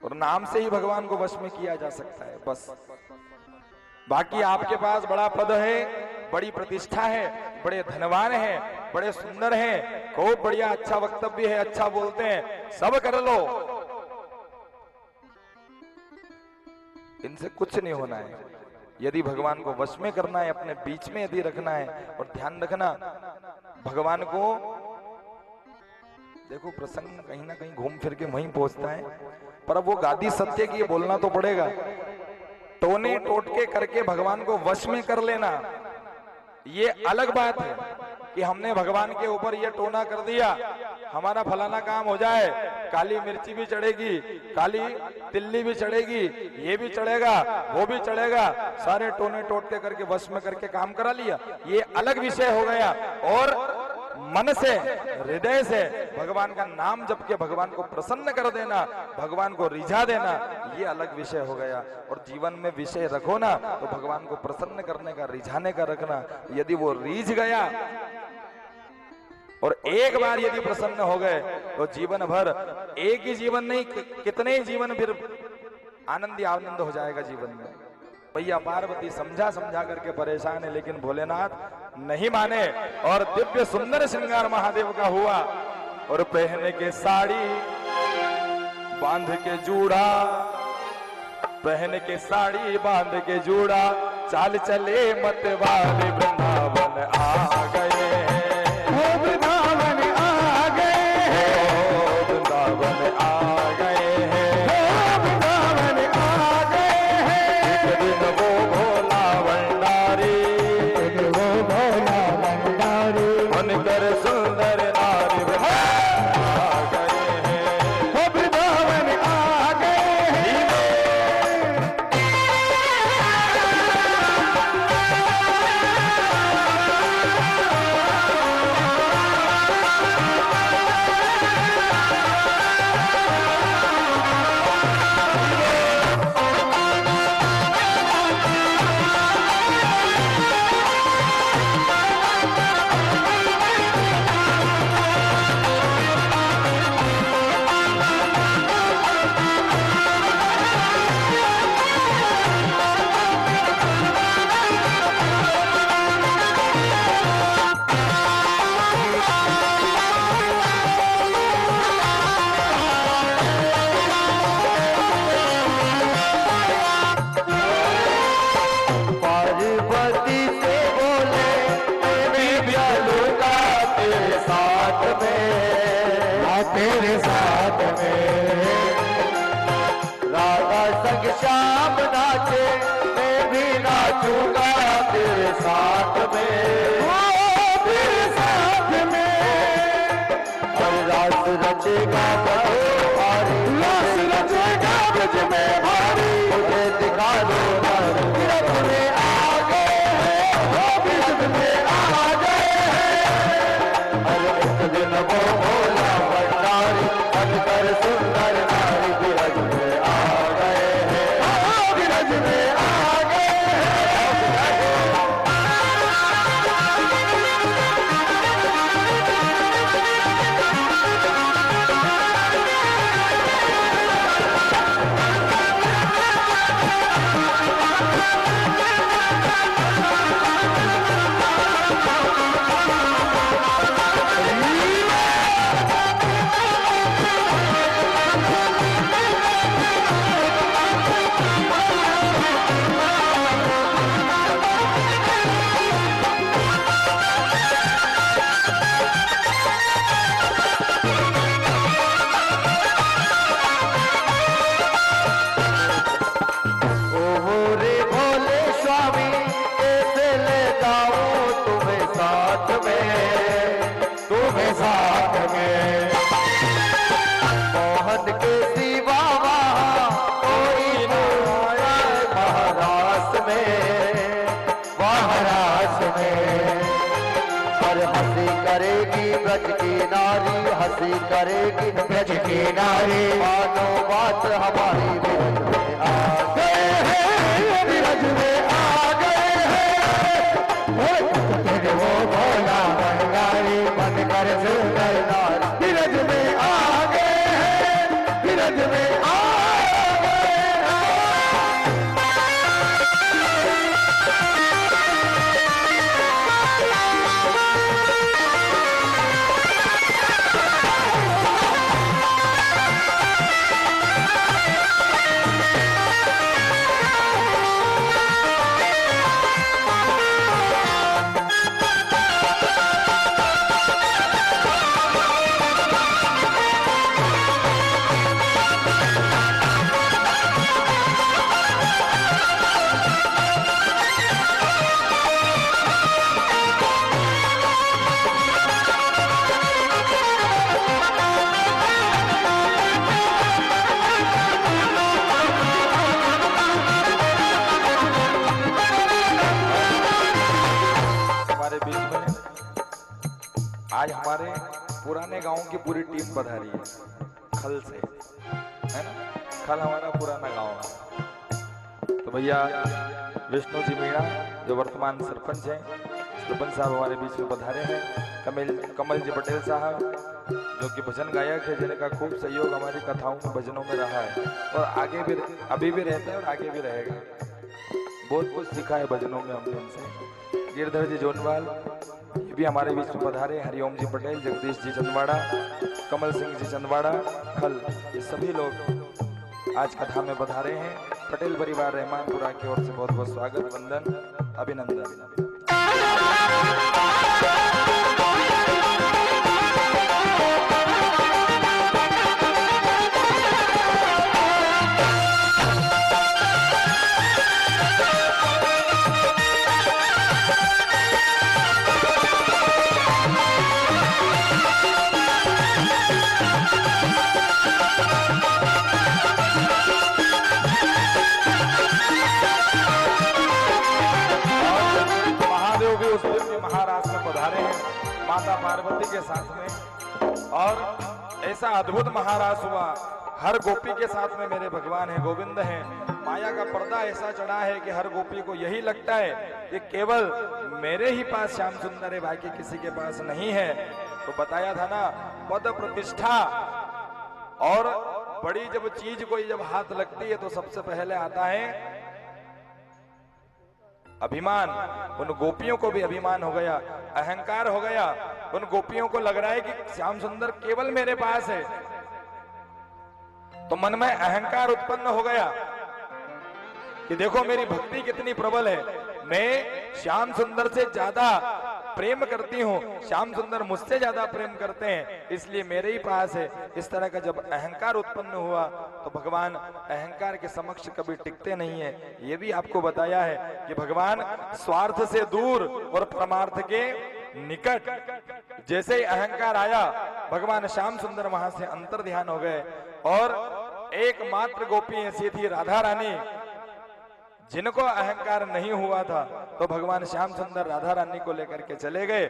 और नाम से ही भगवान को वश में किया जा सकता है बस। बाकी आपके पास बड़ा पद है, बड़ी प्रतिष्ठा है, बड़े धनवान हैं, बड़े सुंदर हैं, खूब बढ़िया अच्छा वक्तव्य है, अच्छा बोलते हैं, सब कर लो, इनसे कुछ नहीं होना है। यदि भगवान को वश में करना है, अपने बीच में यदि रखना है, और ध्यान रखना भगवान को, देखो प्रसंग कहीं ना कहीं घूम फिर के वहीं पहुंचता है, पर अब वो गादी सत्य की बोलना तो पड़ेगा। टोने टोटके करके भगवान को वश में कर लेना ये अलग बात है कि हमने भगवान के ऊपर ये टोना कर दिया, हमारा फलाना काम हो जाए, काली मिर्ची भी चढ़ेगी, काली तिल्ली भी चढ़ेगी, ये भी चढ़ेगा, वो भी चढ़ेगा, सारे टोने टोटके करके वश में करके काम करा लिया, ये अलग विषय हो गया। और मन से, हृदय से भगवान का नाम जप के भगवान को प्रसन्न कर देना, भगवान को रिझा देना, ये अलग विषय हो गया। और जीवन में विषय रखो ना तो भगवान को प्रसन्न करने का, रिझाने का रखना। यदि वो रीझ गया और एक बार यदि प्रसन्न हो गए तो जीवन भर, एक ही जीवन नहीं कितने ही जीवन फिर आनंद ही आनंद हो जाएगा जीवन में। भैया पार्वती समझा समझा करके परेशान है, लेकिन भोलेनाथ नहीं माने और दिव्य सुंदर श्रृंगार महादेव का हुआ। और पहने के साड़ी बांध के जूड़ा, पहन के साड़ी बांध के जूड़ा, चाल चले मत वाले वृंदावन आ गए, वृंदावन आ गए, वृंदावन आ गए हैं, वृंदावन आ गए हैं। एक दिन वो भोला भंडारी, वो भोला भंडारी बनकर सुंदर नारी आ गए हैं, वो वृंदावन आ गए हैं। तेरे साथ में राधा संग श्याम नाचे, मैं भी नाचूंगा तेरे साथ में, तेरे साथ में। और रास रचेगा भारी, रास रचेगा ब्रज में भारी, मुझे दिखा दो ब्रज में आ गए हैं, ब्रज में आ गए हैं। अरे इस दिन वो भोला बनकर सुंदर नारी ब्रज में आ गए हैं, ब्रज में आ गए हैं। साथ में मोहन के सिवा वहाँ कोई न आए महाराज में, महाराज में। और हंसी करेगी ब्रज की नारी, हंसी करेगी ब्रज की नारी, मानो बात हमारी ब्रज में आ गए हैं, ब्रज में आ गए हैं। वो भोला भंडारी बनकर सुंदर नारी ब्रज में आ गए हैं, ब्रज में आ हमारे पुराने गांव की पूरी टीम पधारी है खल से, है ना। खल हमारा पुराना गांव है। तो भैया विष्णु जी मीणा जो वर्तमान सरपंच हैं, सरपंच साहब हमारे बीच में पधारे हैं। कमल जी पटेल साहब जो कि भजन गायक है, जिनका खूब सहयोग हमारी कथाओं में भजनों में रहा है और आगे भी अभी भी रहता है और आगे भी रहेगा। बहुत कुछ सीखा है भजनों में हमने उनसे। गिरधर जी जोनवाल ये भी हमारे बीच में पधारे। हरिओम जी पटेल, जगदीश जी चंदवाड़ा, कमल सिंह जी चंदवाड़ा, खल, ये सभी लोग आज कथा में पधारे हैं। पटेल परिवार रहमानपुरा की ओर से बहुत बहुत स्वागत, वंदन, अभिनंदन। महाराष्ट्र में पधारे हैं माता पार्वती के साथ में, और ऐसा अद्भुत महारास हुआ। हर गोपी के साथ में मेरे भगवान है, गोविंद है। माया का पर्दा ऐसा चढ़ा है कि हर गोपी को यही लगता है कि केवल मेरे ही पास श्याम सुंदर है, बाकी किसी के पास नहीं है। तो बताया था ना, पद प्रतिष्ठा और बड़ी जब चीज कोई जब हाथ लगती है तो सबसे पहले आता है अभिमान। उन गोपियों को भी अभिमान हो गया, अहंकार हो गया। उन गोपियों को लग रहा है कि श्याम सुंदर केवल मेरे पास है, तो मन में अहंकार उत्पन्न हो गया कि देखो मेरी भक्ति कितनी प्रबल है, मैं श्याम सुंदर से ज्यादा प्रेम करती हूँ, श्याम सुंदर मुझसे ज्यादा प्रेम करते हैं, इसलिए मेरे ही पास है। इस तरह का जब अहंकार उत्पन्न हुआ तो भगवान अहंकार के समक्ष कभी टिकते नहीं है। ये भी आपको बताया है कि भगवान स्वार्थ से दूर और परमार्थ के निकट। जैसे ही अहंकार आया, भगवान श्याम सुंदर वहां से अंतर ध्यान हो गए, और एकमात्र गोपी ऐसी थी राधा रानी जिनको अहंकार नहीं हुआ था। तो भगवान श्याम सुंदर राधा रानी को लेकर के चले गए।